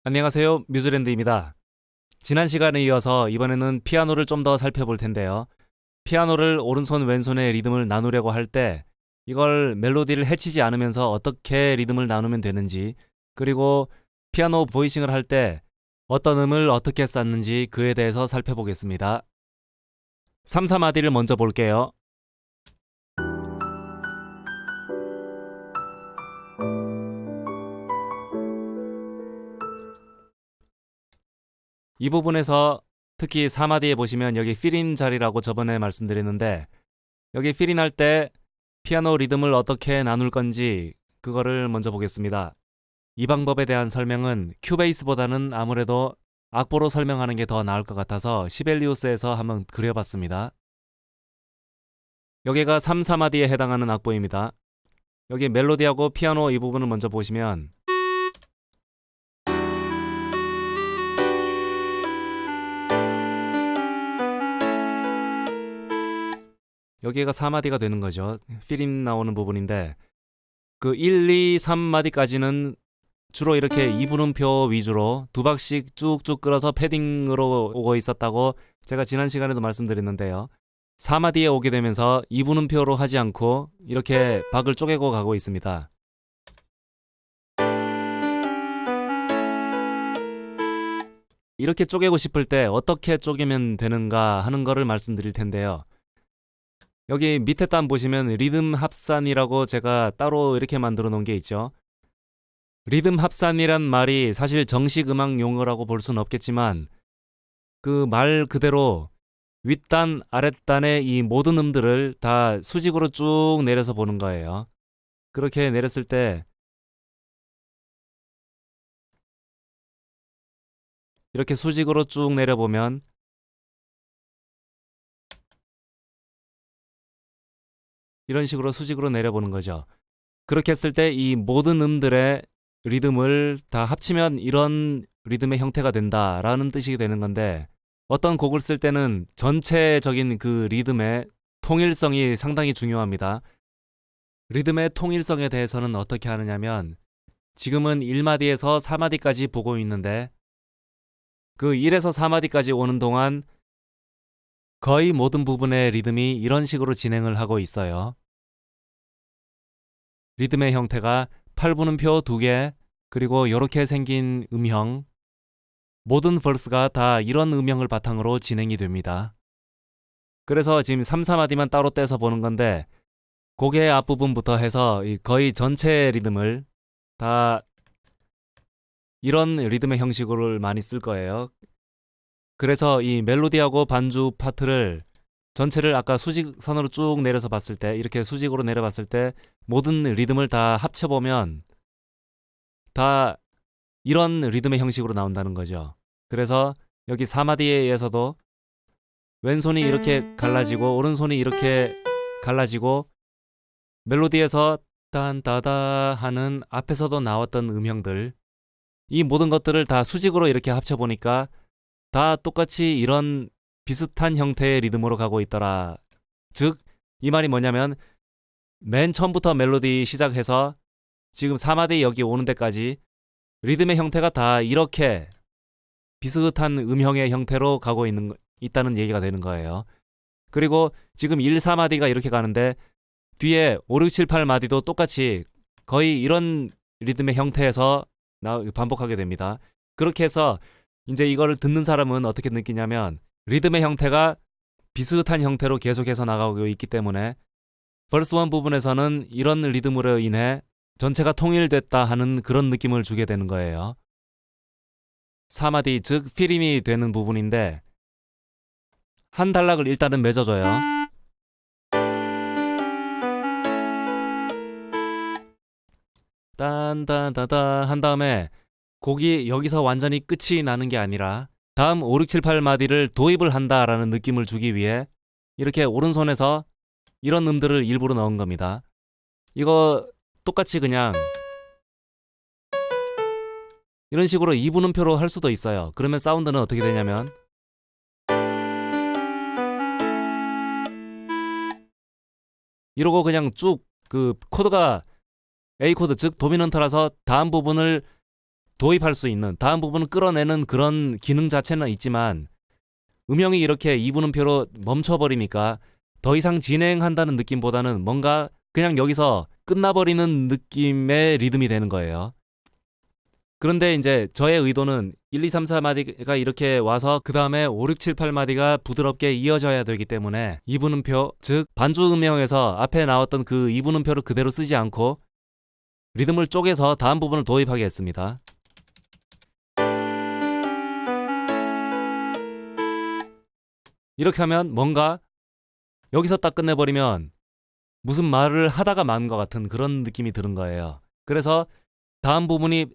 안녕하세요. 뮤즈랜드입니다. 지난 시간에 이어서 이번에는 피아노를 좀 더 살펴볼 텐데요. 피아노를 오른손 왼손의 리듬을 나누려고 할 때 이걸 멜로디를 해치지 않으면서 어떻게 리듬을 나누면 되는지, 그리고 피아노 보이싱을 할 때 어떤 음을 어떻게 쌓는지 그에 대해서 살펴보겠습니다. 3, 4마디를 먼저 볼게요. 이 부분에서 특히 4마디에 보시면 여기 필인 자리라고 저번에 말씀드렸는데, 여기 필인 할 때 피아노 리듬을 어떻게 나눌 건지 그거를 먼저 보겠습니다. 이 방법에 대한 설명은 큐베이스보다는 아무래도 악보로 설명하는 게 더 나을 것 같아서 시벨리우스에서 한번 그려봤습니다. 여기가 3, 4마디에 해당하는 악보입니다. 여기 멜로디하고 피아노 이 부분을 먼저 보시면 여기가 4마디가 되는 거죠. 필인 나오는 부분인데, 그 1, 2, 3마디까지는 주로 이렇게 2분음표 위주로 두 박씩 쭉쭉 끌어서 패딩으로 오고 있었다고 제가 지난 시간에도 말씀드렸는데요. 4마디에 오게 되면서 2분음표로 하지 않고 이렇게 박을 쪼개고 가고 있습니다. 이렇게 쪼개고 싶을 때 어떻게 쪼개면 되는가 하는 거를 말씀드릴 텐데요. 여기 밑에 단 보시면 리듬 합산이라고 제가 따로 이렇게 만들어 놓은 게 있죠. 리듬 합산이란 말이 사실 정식 음악 용어라고 볼 수는 없겠지만 그 말 그대로 윗단, 아랫단의 이 모든 음들을 다 수직으로 쭉 내려서 보는 거예요. 그렇게 내렸을 때 이렇게 수직으로 쭉 내려보면 이런 식으로 수직으로 내려보는 거죠. 그렇게 했을 때 이 모든 음들의 리듬을 다 합치면 이런 리듬의 형태가 된다라는 뜻이 되는 건데, 어떤 곡을 쓸 때는 전체적인 그 리듬의 통일성이 상당히 중요합니다. 리듬의 통일성에 대해서는 어떻게 하느냐면, 지금은 1마디에서 4마디까지 보고 있는데 그 1에서 4마디까지 오는 동안 거의 모든 부분의 리듬이 이런 식으로 진행을 하고 있어요. 리듬의 형태가 8분음표 2개, 그리고 이렇게 생긴 음형, 모든 벌스가 다 이런 음형을 바탕으로 진행이 됩니다. 그래서 지금 3, 4마디만 따로 떼서 보는 건데, 곡의 앞부분부터 해서 거의 전체 리듬을 다 이런 리듬의 형식으로 많이 쓸 거예요. 그래서 이 멜로디하고 반주 파트를 전체를 아까 수직선으로 쭉 내려서 봤을 때, 이렇게 수직으로 내려봤을 때 모든 리듬을 다 합쳐보면 다 이런 리듬의 형식으로 나온다는 거죠. 그래서 여기 4마디에서도 왼손이 이렇게 갈라지고 오른손이 이렇게 갈라지고, 멜로디에서 딴따다 하는 앞에서도 나왔던 음형들, 이 모든 것들을 다 수직으로 이렇게 합쳐보니까 다 똑같이 이런 비슷한 형태의 리듬으로 가고 있더라. 즉, 이 말이 뭐냐면 맨 처음부터 멜로디 시작해서 지금 4마디 여기 오는 데까지 리듬의 형태가 다 이렇게 비슷한 음형의 형태로 가고 있다는 얘기가 되는 거예요. 그리고 지금 1, 4마디가 이렇게 가는데 뒤에 5, 6, 7, 8마디도 똑같이 거의 이런 리듬의 형태에서 반복하게 됩니다. 그렇게 해서 이제 이거를 듣는 사람은 어떻게 느끼냐면 리듬의 형태가 비슷한 형태로 계속해서 나가고 있기 때문에 벌스 1 부분에서는 이런 리듬으로 인해 전체가 통일됐다 하는 그런 느낌을 주게 되는 거예요. 4마디, 즉 필임이 되는 부분인데, 한 단락을 일단은 맺어줘요. 딴딴따따 한 다음에 곡이 여기서 완전히 끝이 나는 게 아니라 다음 5, 6, 7, 8마디를 도입을 한다라는 느낌을 주기 위해 이렇게 오른손에서 이런 음들을 일부러 넣은 겁니다. 이거 똑같이 그냥 이런 식으로 2분음표로 할 수도 있어요. 그러면 사운드는 어떻게 되냐면 이러고 그냥 쭉 그 코드가 A 코드, 즉 도미넌트라서 다음 부분을 도입할 수 있는, 다음 부분을 끌어내는 그런 기능 자체는 있지만 음영이 이렇게 2분음표로 멈춰버리니까 더 이상 진행한다는 느낌보다는 뭔가 그냥 여기서 끝나버리는 느낌의 리듬이 되는 거예요. 그런데 이제 저의 의도는 1, 2, 3, 4마디가 이렇게 와서 그 다음에 5, 6, 7, 8마디가 부드럽게 이어져야 되기 때문에 2분음표, 즉 반주 음영에서 앞에 나왔던 그 2분음표를 그대로 쓰지 않고 리듬을 쪼개서 다음 부분을 도입하겠습니다. 이렇게 하면 뭔가 여기서 딱 끝내버리면 무슨 말을 하다가 만 것 같은 그런 느낌이 드는 거예요. 그래서 다음 부분이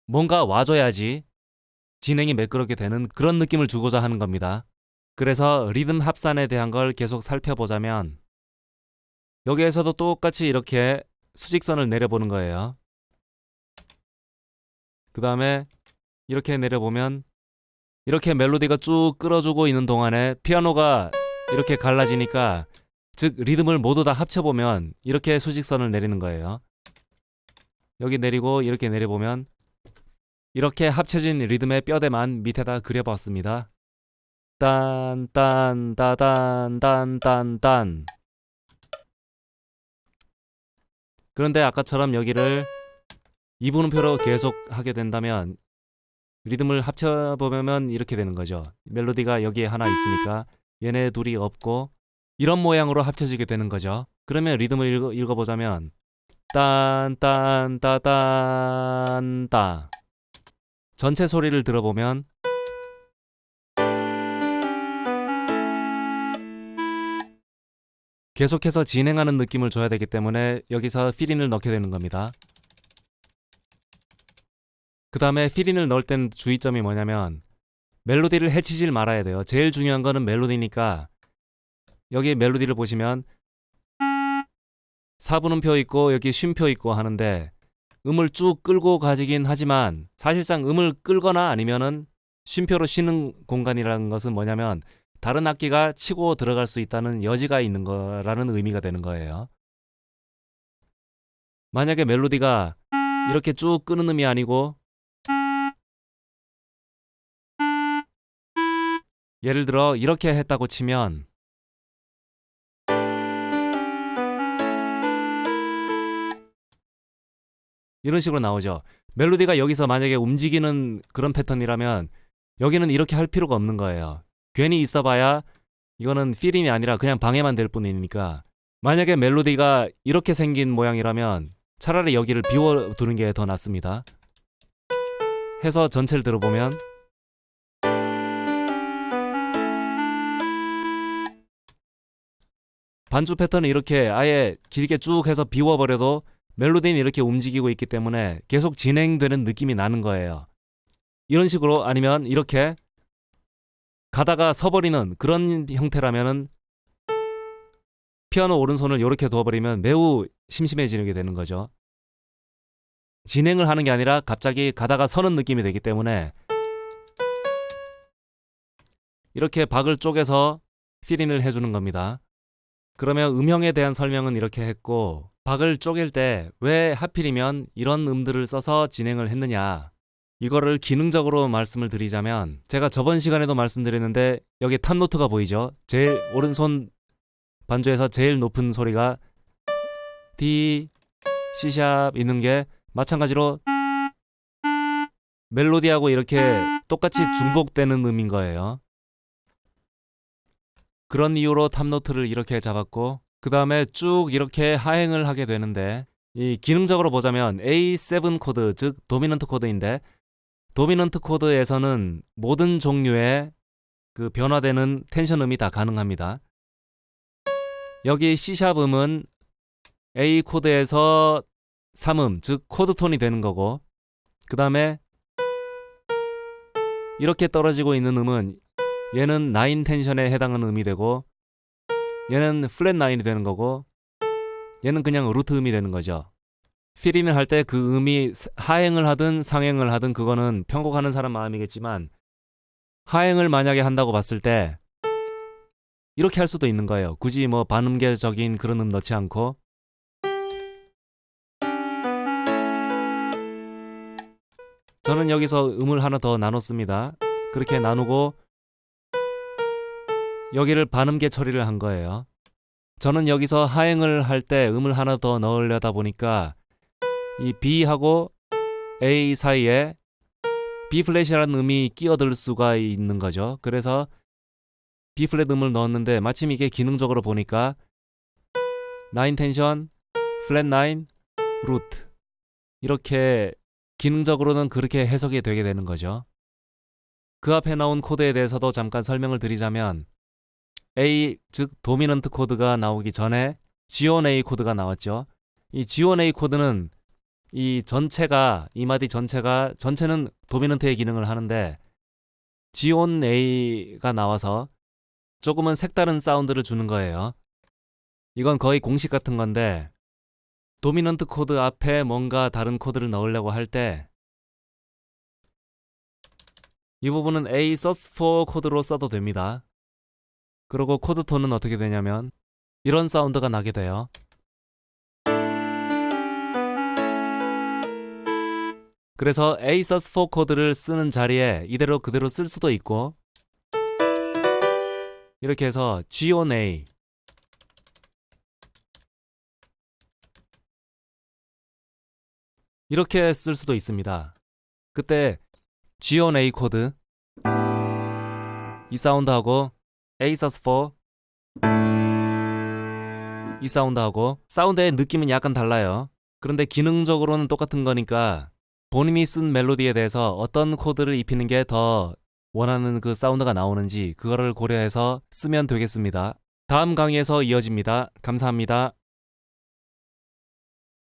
뭔가 와줘야지 진행이 매끄럽게 되는 그런 느낌을 주고자 하는 겁니다. 그래서 리듬 합산에 대한 걸 계속 살펴보자면 여기에서도 똑같이 이렇게 수직선을 내려보는 거예요. 그 다음에 이렇게 내려보면 이렇게 멜로디가 쭉 끌어주고 있는 동안에 피아노가 이렇게 갈라지니까, 즉 리듬을 모두 다 합쳐보면 이렇게 수직선을 내리는 거예요. 여기 내리고 이렇게 내려보면 이렇게 합쳐진 리듬의 뼈대만 밑에다 그려봤습니다. 딴, 딴, 따단, 딴, 딴, 딴. 그런데 아까처럼 여기를 2분음표로 계속 하게 된다면 리듬을 합쳐보면 이렇게 되는 거죠. 멜로디가 여기에 하나 있으니까 얘네 둘이 없고 이런 모양으로 합쳐지게 되는 거죠. 그러면 리듬을 읽어보자면 딴, 딴, 따단, 따. 전체 소리를 들어보면 계속해서 진행하는 느낌을 줘야 되기 때문에 여기서 필인을 넣게 되는 겁니다. 그 다음에 필인을 넣을 땐 주의점이 뭐냐면 멜로디를 해치질 말아야 돼요. 제일 중요한 거는 멜로디니까 여기 멜로디를 보시면 4분음표 있고 여기 쉼표 있고 하는데 음을 쭉 끌고 가지긴 하지만 사실상 음을 끌거나 아니면은 쉼표로 쉬는 공간이라는 것은 뭐냐면 다른 악기가 치고 들어갈 수 있다는 여지가 있는 거라는 의미가 되는 거예요. 만약에 멜로디가 이렇게 쭉 끄는 음이 아니고 예를 들어 이렇게 했다고 치면 이런 식으로 나오죠. 멜로디가 여기서 만약에 움직이는 그런 패턴이라면 여기는 이렇게 할 필요가 없는 거예요. 괜히 있어봐야 이거는 필인이 아니라 그냥 방해만 될 뿐이니까. 만약에 멜로디가 이렇게 생긴 모양이라면 차라리 여기를 비워두는 게 더 낫습니다. 해서 전체를 들어보면 반주 패턴은 이렇게 아예 길게 쭉 해서 비워버려도 멜로디는 이렇게 움직이고 있기 때문에 계속 진행되는 느낌이 나는 거예요. 이런 식으로 아니면 이렇게 가다가 서버리는 그런 형태라면은 피아노 오른손을 이렇게 두어버리면 매우 심심해지게 되는 거죠. 진행을 하는 게 아니라 갑자기 가다가 서는 느낌이 되기 때문에 이렇게 박을 쪼개서 필인을 해주는 겁니다. 그러면 음형에 대한 설명은 이렇게 했고 박을 쪼갤 때 왜 하필이면 이런 음들을 써서 진행을 했느냐, 이거를 기능적으로 말씀을 드리자면 제가 저번 시간에도 말씀드렸는데 여기 탑노트가 보이죠? 제일 오른손 반주에서 제일 높은 소리가 D, C샵 있는 게 마찬가지로 멜로디하고 이렇게 똑같이 중복되는 음인 거예요. 그런 이유로 탑노트를 이렇게 잡았고 그 다음에 쭉 이렇게 하행을 하게 되는데 이 기능적으로 보자면 A7 코드, 즉 도미넌트 코드인데 도미넌트 코드에서는 모든 종류의 그 변화되는 텐션 음이 다 가능합니다. 여기 C샵 음은 A 코드에서 3음, 즉 코드 톤이 되는 거고 그 다음에 이렇게 떨어지고 있는 음은 얘는 9 텐션에 해당하는 음이 되고 얘는 플랫 9이 되는 거고 얘는 그냥 루트 음이 되는 거죠. 필인을 할 때 그 음이 하행을 하든 상행을 하든 그거는 편곡하는 사람 마음이겠지만 하행을 만약에 한다고 봤을 때 이렇게 할 수도 있는 거예요. 굳이 뭐 반음계적인 그런 음 넣지 않고 저는 여기서 음을 하나 더 나눴습니다. 그렇게 나누고 여기를 반음계 처리를 한 거예요. 저는 여기서 하행을 할 때 음을 하나 더 넣으려다 보니까 이 B하고 A 사이에 B 플랫이라는 음이 끼어들 수가 있는 거죠. 그래서 B 플랫 음을 넣었는데 마침 이게 기능적으로 보니까 9 텐션, 플랫 9, 루트 이렇게 기능적으로는 그렇게 해석이 되게 되는 거죠. 그 앞에 나온 코드에 대해서도 잠깐 설명을 드리자면 A, 즉 도미넌트 코드가 나오기 전에 G1A 코드가 나왔죠. 이 G1A 코드는 이 전체가 이 마디 전체는 도미넌트의 기능을 하는데 G1A가 나와서 조금은 색다른 사운드를 주는 거예요. 이건 거의 공식 같은 건데 도미넌트 코드 앞에 뭔가 다른 코드를 넣으려고 할 때 이 부분은 A sus4 코드로 써도 됩니다. 그리고 코드 톤은 어떻게 되냐면 이런 사운드가 나게 돼요. 그래서 A sus4 코드를 쓰는 자리에 이대로 그대로 쓸 수도 있고 이렇게 해서 G1A 이렇게 쓸 수도 있습니다. 그때 G1A 코드 이 사운드하고 A sus4 이 사운드하고 사운드의 느낌은 약간 달라요. 그런데 기능적으로는 똑같은 거니까 본인이 쓴 멜로디에 대해서 어떤 코드를 입히는 게 더 원하는 그 사운드가 나오는지 그거를 고려해서 쓰면 되겠습니다. 다음 강의에서 이어집니다. 감사합니다.